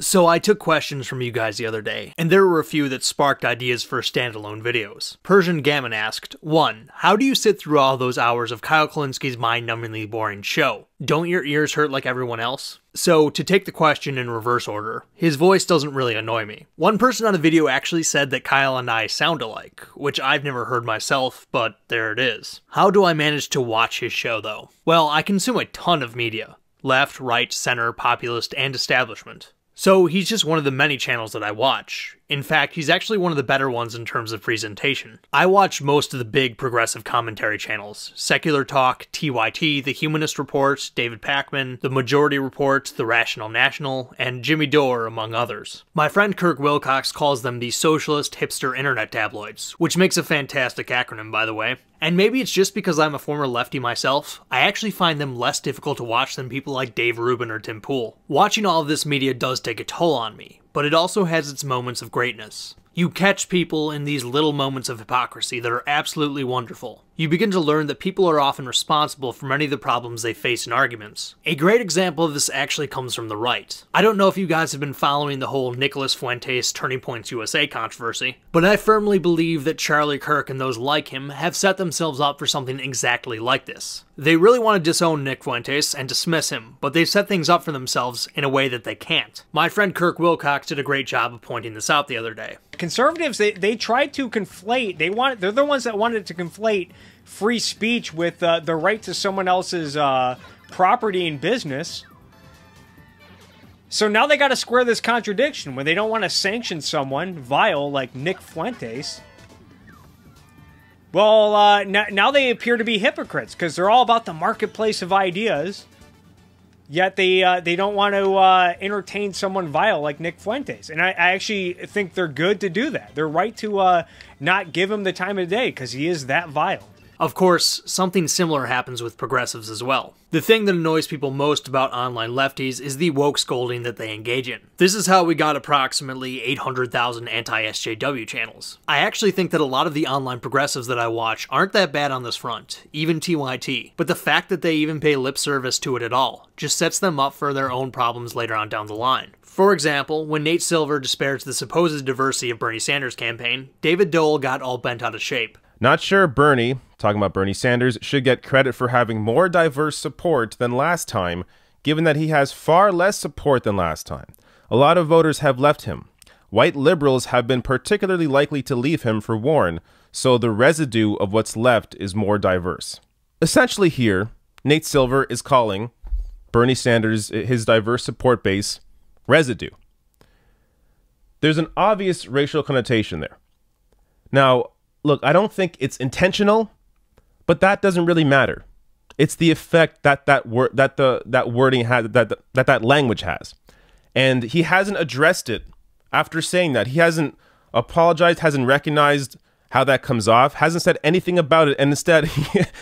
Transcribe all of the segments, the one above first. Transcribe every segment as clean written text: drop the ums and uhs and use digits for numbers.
So I took questions from you guys the other day, and there were a few that sparked ideas for standalone videos. Persian Gammon asked, 1. How do you sit through all those hours of Kyle Kalinski's mind-numbingly boring show? Don't your ears hurt like everyone else? So, to take the question in reverse order, his voice doesn't really annoy me. One person on a video actually said that Kyle and I sound alike, which I've never heard myself, but there it is. How do I manage to watch his show though? Well, I consume a ton of media. Left, right, center, populist, and establishment. So he's just one of the many channels that I watch. In fact, he's actually one of the better ones in terms of presentation. I watch most of the big progressive commentary channels. Secular Talk, TYT, The Humanist Report, David Pakman, The Majority Report, The Rational National, and Jimmy Dore, among others. My friend Kirk Wilcox calls them the socialist hipster internet tabloids, which makes a fantastic acronym, by the way. And maybe it's just because I'm a former lefty myself, I actually find them less difficult to watch than people like Dave Rubin or Tim Pool. Watching all of this media does take a toll on me, but it also has its moments of greatness. You catch people in these little moments of hypocrisy that are absolutely wonderful. You begin to learn that people are often responsible for many of the problems they face in arguments. A great example of this actually comes from the right. I don't know if you guys have been following the whole Nicholas Fuentes Turning Points USA controversy, but I firmly believe that Charlie Kirk and those like him have set themselves up for something exactly like this. They really want to disown Nick Fuentes and dismiss him, but they've set things up for themselves in a way that they can't. My friend Kirk Wilcox did a great job of pointing this out the other day. Conservatives, they tried to conflate, they're the ones that wanted to conflate free speech with the right to someone else's property and business. So now they got to square this contradiction where they don't want to sanction someone vile like Nick Fuentes. Well, now they appear to be hypocrites because they're all about the marketplace of ideas. Yet they don't want to entertain someone vile like Nick Fuentes. And I actually think they're good to do that. They're right to not give him the time of day because he is that vile. Of course, something similar happens with progressives as well. The thing that annoys people most about online lefties is the woke scolding that they engage in. This is how we got approximately 800,000 anti-SJW channels. I actually think that a lot of the online progressives that I watch aren't that bad on this front, even TYT, but the fact that they even pay lip service to it at all just sets them up for their own problems later on down the line. For example, when Nate Silver disparaged the supposed diversity of Bernie Sanders' campaign, David Dole got all bent out of shape. Not sure Bernie, talking about Bernie Sanders, should get credit for having more diverse support than last time, given that he has far less support than last time. A lot of voters have left him. White liberals have been particularly likely to leave him for Warren, so the residue of what's left is more diverse. Essentially here, Nate Silver is calling Bernie Sanders, his diverse support base, residue. There's an obvious racial connotation there. Now, look, I don't think it's intentional, but that doesn't really matter. It's the effect that that wording has, that language has, and he hasn't addressed it after saying that. He hasn't apologized, hasn't recognized how that comes off, hasn't said anything about it, and instead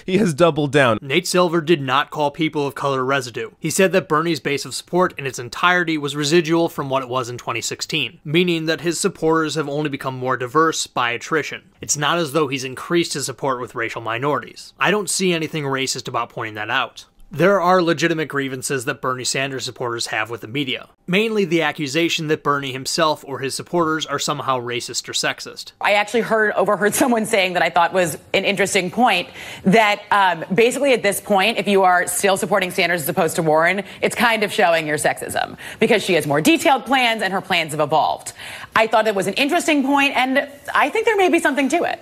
he has doubled down. Nate Silver did not call people of color residue. He said that Bernie's base of support in its entirety was residual from what it was in 2016, meaning that his supporters have only become more diverse by attrition. It's not as though he's increased his support with racial minorities. I don't see anything racist about pointing that out. There are legitimate grievances that Bernie Sanders supporters have with the media, mainly the accusation that Bernie himself or his supporters are somehow racist or sexist. I actually overheard someone saying that I thought was an interesting point, that basically at this point, if you are still supporting Sanders as opposed to Warren, it's kind of showing your sexism because she has more detailed plans and her plans have evolved. I thought it was an interesting point, and I think there may be something to it.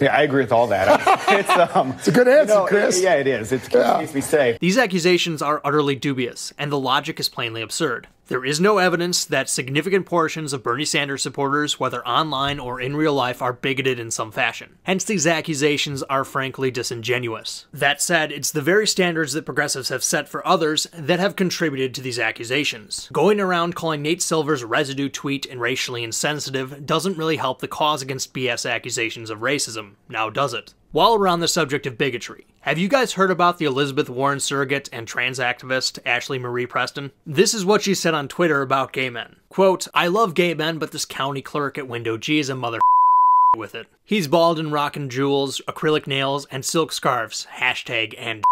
Yeah, I agree with all that. It's a good answer, Chris. Yeah, it is. It keeps me safe. These accusations are utterly dubious, and the logic is plainly absurd. There is no evidence that significant portions of Bernie Sanders supporters, whether online or in real life, are bigoted in some fashion. Hence, these accusations are frankly disingenuous. That said, it's the very standards that progressives have set for others that have contributed to these accusations. Going around calling Nate Silver's residue tweet and racially insensitive doesn't really help the cause against BS accusations of racism, now does it? While we're on the subject of bigotry, have you guys heard about the Elizabeth Warren surrogate and trans activist Ashley Marie Preston? This is what she said on Twitter about gay men. Quote, "I love gay men, but this county clerk at Window G is a mother with it. He's bald and rockin' jewels, acrylic nails, and silk scarves. Hashtag and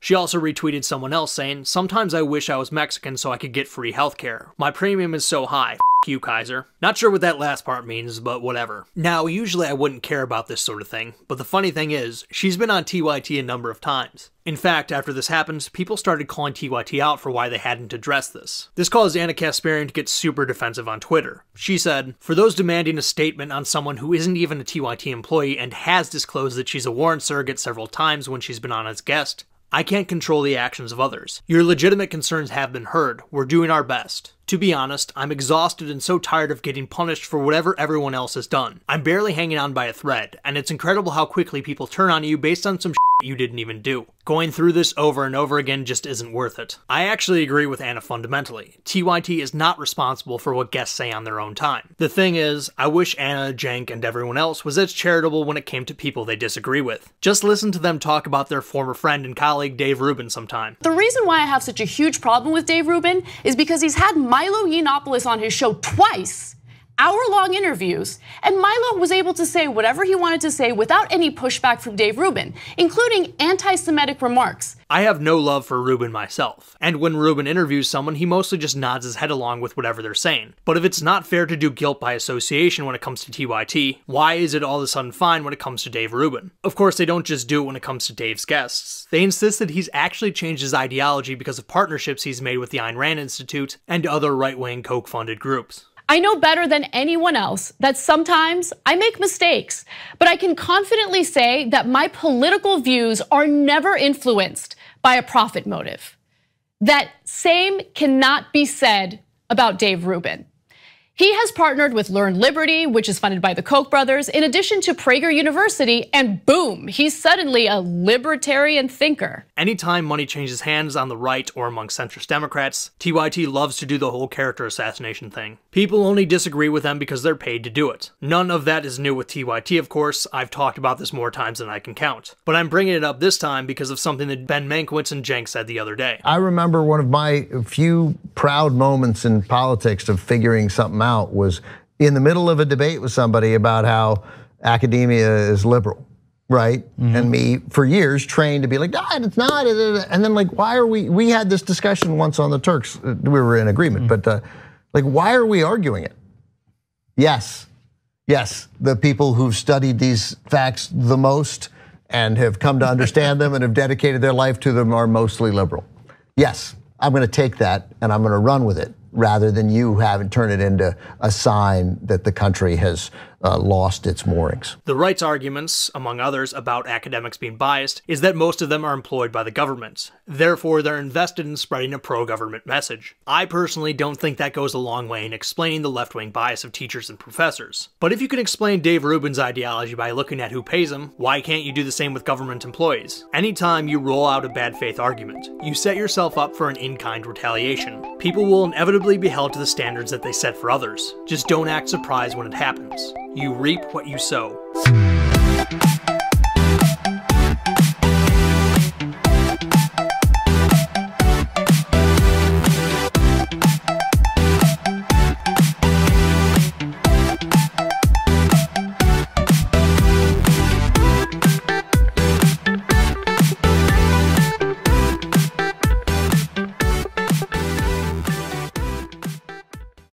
She also retweeted someone else saying, "Sometimes I wish I was Mexican so I could get free healthcare. My premium is so high. F you, Kaiser." Not sure what that last part means, but whatever. Now, usually I wouldn't care about this sort of thing, but the funny thing is, she's been on TYT a number of times. In fact, after this happened, people started calling TYT out for why they hadn't addressed this. This caused Anna Kasparian to get super defensive on Twitter. She said, "For those demanding a statement on someone who isn't even a TYT employee and has disclosed that she's a Warren surrogate several times when she's been on as guest, I can't control the actions of others. Your legitimate concerns have been heard. We're doing our best. To be honest, I'm exhausted and so tired of getting punished for whatever everyone else has done. I'm barely hanging on by a thread, and it's incredible how quickly people turn on you based on some shit you didn't even do. Going through this over and over again just isn't worth it." I actually agree with Anna fundamentally. TYT is not responsible for what guests say on their own time. The thing is, I wish Anna, Cenk, and everyone else was as charitable when it came to people they disagree with. Just listen to them talk about their former friend and colleague Dave Rubin sometime. The reason why I have such a huge problem with Dave Rubin is because he's had Milo Yiannopoulos on his show twice, hour-long interviews, and Milo was able to say whatever he wanted to say without any pushback from Dave Rubin, including anti-Semitic remarks. I have no love for Rubin myself, and when Rubin interviews someone, he mostly just nods his head along with whatever they're saying. But if it's not fair to do guilt by association when it comes to TYT, why is it all of a sudden fine when it comes to Dave Rubin? Of course, they don't just do it when it comes to Dave's guests. They insist that he's actually changed his ideology because of partnerships he's made with the Ayn Rand Institute and other right-wing Koch-funded groups. I know better than anyone else that sometimes I make mistakes, but I can confidently say that my political views are never influenced by a profit motive. That same cannot be said about Dave Rubin. He has partnered with Learn Liberty, which is funded by the Koch brothers, in addition to Prager University, and boom, he's suddenly a libertarian thinker. Anytime money changes hands on the right or among centrist Democrats, TYT loves to do the whole character assassination thing. People only disagree with them because they're paid to do it. None of that is new with TYT, of course. I've talked about this more times than I can count. But I'm bringing it up this time because of something that Ben Mankiewicz and Cenk said the other day. I remember one of my few proud moments in politics of figuring something out was in the middle of a debate with somebody about how academia is liberal, right? And me for years trained to be like, nah, it's not. And then like, why are we had this discussion once on the Turks, we were in agreement, but like, why are we arguing it? Yes, the people who've studied these facts the most and have come to understand them and have dedicated their life to them are mostly liberal. Yes, I'm gonna take that and I'm gonna run with it, rather than you having turned it into a sign that the country has lost its moorings. The right's arguments, among others, about academics being biased is that most of them are employed by the government. Therefore, they're invested in spreading a pro-government message. I personally don't think that goes a long way in explaining the left-wing bias of teachers and professors. But if you can explain Dave Rubin's ideology by looking at who pays him, why can't you do the same with government employees? Anytime you roll out a bad faith argument, you set yourself up for an in-kind retaliation. People will inevitably be held to the standards that they set for others. Just don't act surprised when it happens. You reap what you sow.